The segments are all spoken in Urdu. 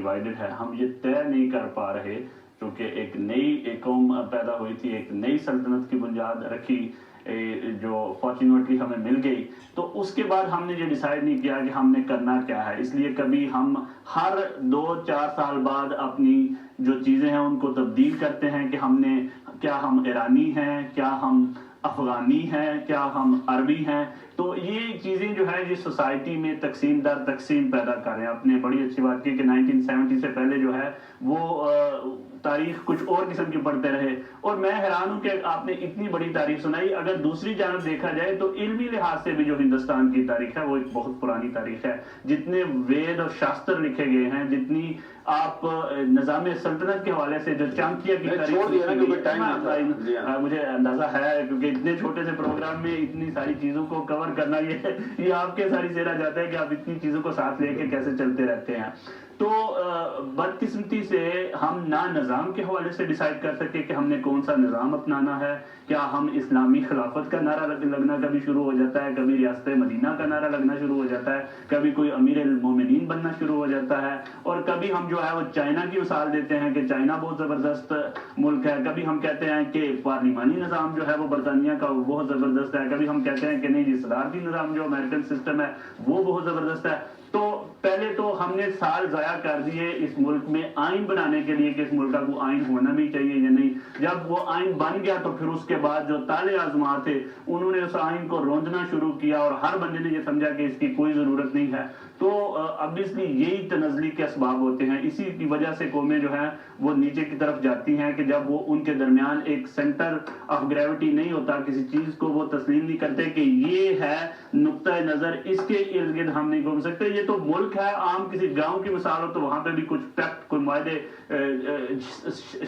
ڈیوائیڈڈ ہے. ہم یہ طے نہیں کر پا رہے کیونکہ ایک نئی قوم پیدا ہوئی تھی, ایک نئی سلطنت کی بنیاد رکھی جو فارچونیٹلی ہمیں مل گئی. تو اس کے بعد ہم نے یہ ڈیسائیڈ نہیں کیا کہ ہم نے کرنا کیا ہے. اس لیے کبھی ہم ہر 2-4 سال بعد اپنی جو چیزیں ہیں ان کو تبدیل کرتے ہیں کہ کیا ہم ایرانی ہیں, کیا ہم افغانی ہیں, کیا ہم عربی ہیں. تو یہ چیزیں جو ہے یہ سوسائٹی میں تقسیم در تقسیم پیدا کر رہے ہیں. آپ نے بڑی اچھی بات کی کہ 1970 سے پہلے جو ہے وہ تاریخ کچھ اور قسم کی پڑھتے رہے, اور میں حیران ہوں کہ آپ نے اتنی بڑی تاریخ سنائی. اگر دوسری جانب دیکھا جائے تو علمی لحاظ سے بھی جو ہندوستان کی تاریخ ہے وہ ایک بہت پرانی تاریخ ہے. جتنے وید اور شاستر لکھے گئے ہیں, جتنی آپ نظام سلطنت کے حوالے سے جو چانکیہ کی تاریخ, مجھے اندازہ ہے کیونکہ اتنے چھوٹے سے پروگرام میں اتنی ساری چیزوں کو کور کرنا یہ آپ کے ساری زیرہ جاتا ہے کہ آپ اتنی چیزوں کو ساتھ لے کے کیسے چلتے رہتے ہیں. تو بدقسمتی سے ہم نہ نظام کے حوالے سے ڈیسائیڈ کر سکے کہ ہم نے کون سا نظام اپنانا ہے. کیا ہم اسلامی خلافت کا نعرہ لگنا کبھی شروع ہو جاتا ہے, کبھی ریاست مدینہ کا نعرہ لگنا شروع ہو جاتا ہے, کبھی کوئی امیر المومنین بننا شروع ہو جاتا ہے, اور کبھی ہم جو ہے وہ چائنا کی مثال دیتے ہیں کہ چائنا بہت زبردست ملک ہے. کبھی ہم کہتے ہیں کہ پارلیمانی نظام جو ہے وہ برطانیہ کا بہت زبردست ہے. کبھی ہم کہتے ہیں کہ نہیں جی صدارتی نظام جو امریکن سسٹم ہے وہ بہت زبردست ہے. تو پہلے تو ہم نے سال ضائع کر دیے اس ملک میں آئین بنانے کے لیے کہ اس ملک کا وہ آئین ہونا بھی چاہیے یا نہیں. جب وہ آئین بن گیا تو پھر اس کے بعد جو تالے آزما تھے انہوں نے اس آئین کو روندنا شروع کیا, اور ہر بندے نے یہ سمجھا کہ اس کی کوئی ضرورت نہیں ہے. تو obviously یہی تنزلی کے اسباب ہوتے ہیں. اسی کی وجہ سے قومیں جو ہیں وہ نیچے کی طرف جاتی ہیں کہ جب وہ ان کے درمیان ایک سینٹر آف گریوٹی نہیں ہوتا, کسی چیز کو وہ تسلیم نہیں کرتے کہ یہ ہے نقطۂ نظر, اس کے ارد گرد ہم نہیں گھوم سکتے. یہ تو ملک ہے, عام کسی گاؤں کی مثال ہو تو وہاں پہ بھی کچھ پیکٹ, کوئی معاہدے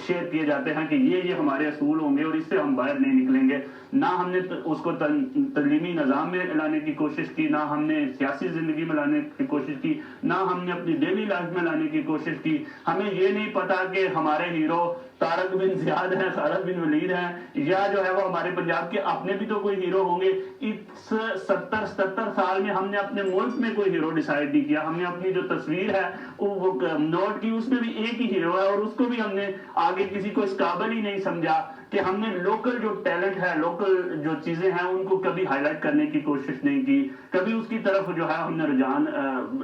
شیئر کیے جاتے ہیں کہ یہ ہمارے اصول ہوں گے اور اس سے ہم باہر نہیں نکلیں گے. نہ ہم نے اس کو تعلیمی نظام میں لانے کی کوشش کی, نہ ہم نے سیاسی زندگی میں لانے کی کوشش کی, نہ ہم نے اپنی ڈیلی لائف میں لانے کی کوشش کی. ہمیں یہ نہیں پتا کہ ہمارے ہیرو طارق بن زیاد ہیں, خالد بن ولید ہیں, یا جو ہے وہ ہمارے پنجاب کے اپنے بھی تو کوئی ہیرو ہوں گے. اس 70-77 سال میں ہم نے اپنے ملک میں کوئی ہیرو ڈیسائیڈ نہیں کیا. ہم نے اپنی جو تصویر ہے وہ نوٹ کی, اس میں بھی ایک ہی ہیرو ہے, اور اس کو بھی ہم نے آگے کسی کو اس قابل ہی نہیں سمجھا کہ ہم نے لوکل جو ٹیلنٹ ہے, لوکل جو چیزیں ہیں ان کو کبھی ہائی لائٹ کرنے کی کوشش نہیں کی, کبھی اس کی طرف جو ہے ہم نے رجحان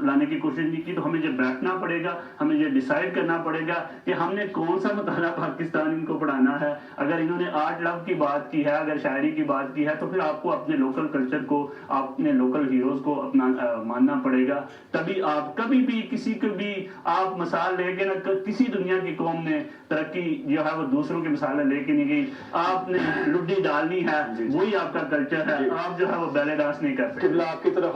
لانے کی کوشش نہیں کی. تو ہمیں یہ بیٹھنا پڑے گا, ہمیں یہ ڈیسائیڈ کرنا پڑے گا کہ ہم نے کون سا مطالعہ پاکستان ان کو پڑھانا ہے. اگر انہوں نے آرٹ لو کی بات کی ہے, اگر شاعری کی بات کی ہے, تو پھر آپ کو اپنے لوکل کلچر کو, اپنے لوکل ہیروز کو اپنا ماننا پڑے گا. تبھی آپ کبھی بھی کسی کو بھی آپ مثال لے کے نہ, کسی دنیا کی قوم نے ترقی جو ہے وہ دوسروں کی مثالیں لے کے نہیں گئی. آپ نے لڈی ڈالنی ہے, وہی آپ کا کلچر ہے, آپ جو ہے وہ بیلے ڈانس نہیں کر سکتے. آپ کی طرف